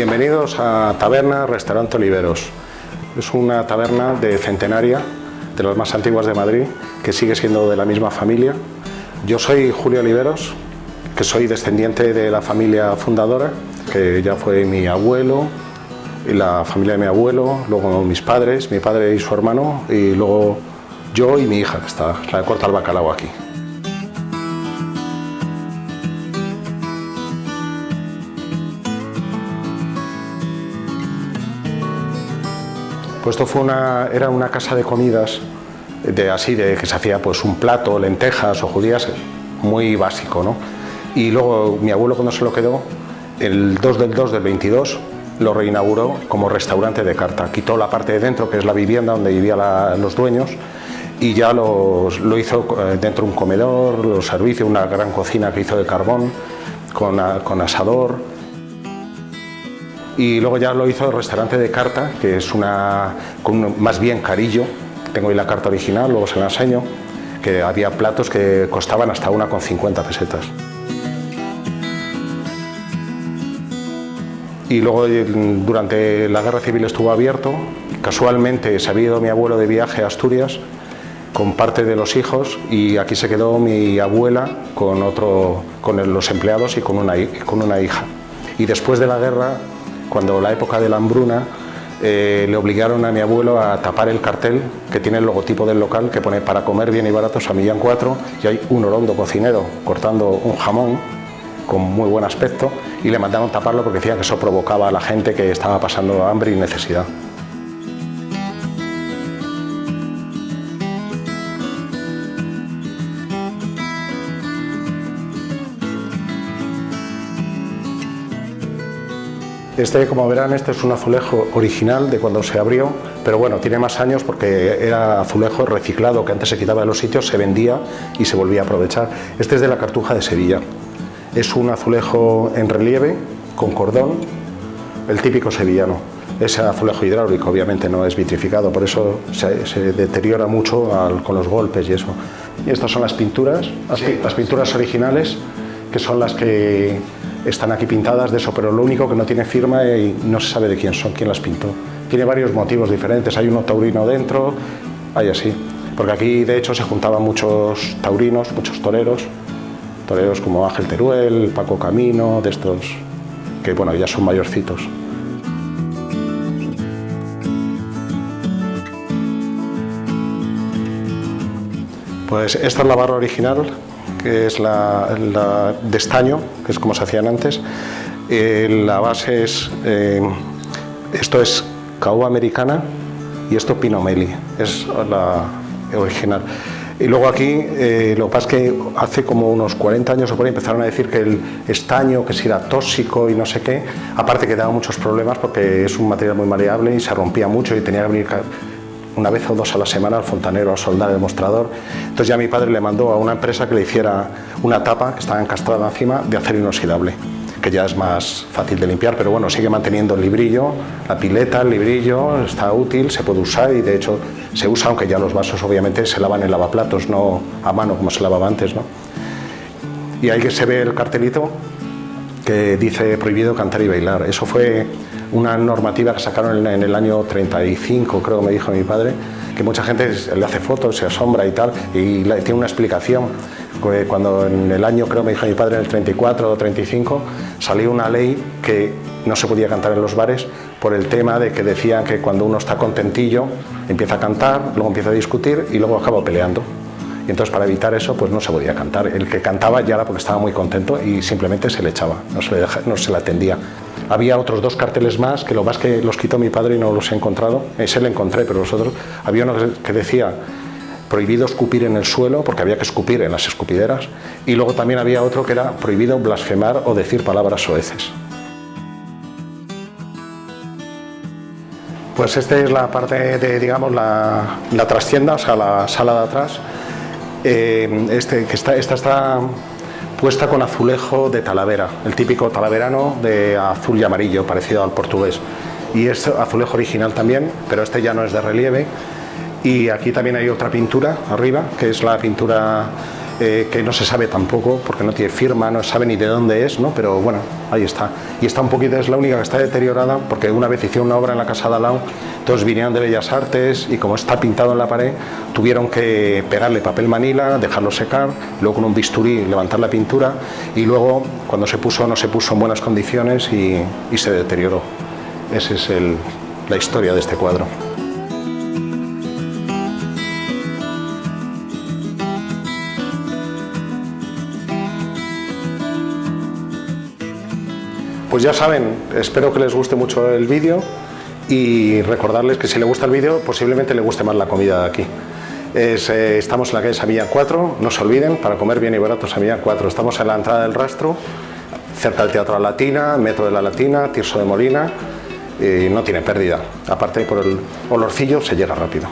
Bienvenidos a Taberna Restaurante Oliveros. Es una taberna de centenaria, de las más antiguas de Madrid, que sigue siendo de la misma familia. Yo soy Julio Oliveros, que soy descendiente de la familia fundadora, que ya fue mi abuelo y la familia de mi abuelo, luego mis padres, mi padre y su hermano, y luego yo y mi hija, que está la de corta el bacalao aquí. Pues esto era una casa de comidas, de que se hacía pues un plato, lentejas o judías, muy básico, ¿no? Y luego mi abuelo, cuando se lo quedó, el 2 del 2 del 22, lo reinauguró como restaurante de carta. Quitó la parte de dentro, que es la vivienda donde vivían los dueños, y ya lo hizo dentro de un comedor, los servicios, una gran cocina que hizo de carbón, con asador. Y luego ya lo hizo el restaurante de carta, que es más bien carillo. Tengo ahí la carta original, luego se la enseño, que había platos que costaban hasta 1,50 pesetas. Y luego durante la Guerra Civil estuvo abierto. Casualmente se había ido mi abuelo de viaje a Asturias con parte de los hijos, y aquí se quedó mi abuela con los empleados y con una hija. Y después de la guerra, cuando la época de la hambruna, le obligaron a mi abuelo a tapar el cartel que tiene el logotipo del local, que pone "para comer bien y barato San Millán 4", y hay un orondo cocinero cortando un jamón con muy buen aspecto, y le mandaron taparlo porque decían que eso provocaba a la gente que estaba pasando hambre y necesidad. Como verán, este es un azulejo original de cuando se abrió, pero bueno, tiene más años porque era azulejo reciclado que antes se quitaba de los sitios, se vendía y se volvía a aprovechar. Este es de la Cartuja de Sevilla. Es un azulejo en relieve, con cordón, el típico sevillano. Es azulejo hidráulico, obviamente no es vitrificado, por eso se deteriora mucho con los golpes y eso. Y estas son las pinturas, las pinturas originales, que son las que están aquí pintadas de eso, pero lo único que no tiene firma y no se sabe de quién las pintó. Tiene varios motivos diferentes, hay uno taurino dentro, hay así, porque aquí de hecho se juntaban muchos taurinos, muchos toreros como Ángel Teruel, Paco Camino, de estos que bueno, ya son mayorcitos. Pues esta es la barra original, que es la de estaño, que es como se hacían antes. La base es, esto es caoba americana y esto pinomeli, es la original. Y luego aquí, lo que pasa es que hace como unos 40 años o por ahí empezaron a decir que el estaño, que si era tóxico y no sé qué, aparte que daba muchos problemas porque es un material muy maleable y se rompía mucho y tenía que venir una vez o dos a la semana al fontanero a soldar el mostrador. Entonces ya mi padre le mandó a una empresa que le hiciera una tapa que estaba encastrada encima de acero inoxidable, que ya es más fácil de limpiar, pero bueno, sigue manteniendo el librillo, la pileta, el librillo, está útil, se puede usar y de hecho se usa, aunque ya los vasos obviamente se lavan en lavaplatos, no a mano como se lavaba antes, ¿no? Y ahí que se ve el cartelito que dice "prohibido cantar y bailar". Eso fue una normativa que sacaron en el año 35, creo que me dijo mi padre, que mucha gente le hace fotos, se asombra y tal, y tiene una explicación. Cuando en el año, creo me dijo mi padre, en el 34 o 35, salió una ley que no se podía cantar en los bares por el tema de que decían que cuando uno está contentillo empieza a cantar, luego empieza a discutir y luego acaba peleando. Y entonces para evitar eso pues no se podía cantar. El que cantaba ya era porque estaba muy contento y simplemente se le echaba, no se le atendía. Había otros dos carteles más, que lo más que los quitó mi padre y no los he encontrado. Ese lo encontré, pero los otros... Había uno que decía "prohibido escupir en el suelo", porque había que escupir en las escupideras. Y luego también había otro que era "prohibido blasfemar o decir palabras soeces". Pues esta es la parte de, digamos, la trastienda, o sea, la sala de atrás. Esta está puesta con azulejo de Talavera, el típico talaverano de azul y amarillo, parecido al portugués. Y es azulejo original también, pero este ya no es de relieve. Y aquí también hay otra pintura arriba, que es la pintura que no se sabe tampoco, porque no tiene firma, no se sabe ni de dónde es, ¿no? Pero bueno, ahí está. Y está un poquito, es la única que está deteriorada, porque una vez hicieron una obra en la casa de al lado, entonces vinieron de Bellas Artes y como está pintado en la pared, tuvieron que pegarle papel manila, dejarlo secar, luego con un bisturí levantar la pintura y luego cuando se puso no se puso en buenas condiciones y se deterioró. Esa es la historia de este cuadro. Pues ya saben, espero que les guste mucho el vídeo y recordarles que si les gusta el vídeo posiblemente les guste más la comida de aquí. Estamos en la calle Sevilla 4, no se olviden, para comer bien y barato Sevilla 4. Estamos en la entrada del Rastro, cerca del Teatro La Latina, Metro de la Latina, Tirso de Molina, y no tiene pérdida. Aparte por el olorcillo se llega rápido.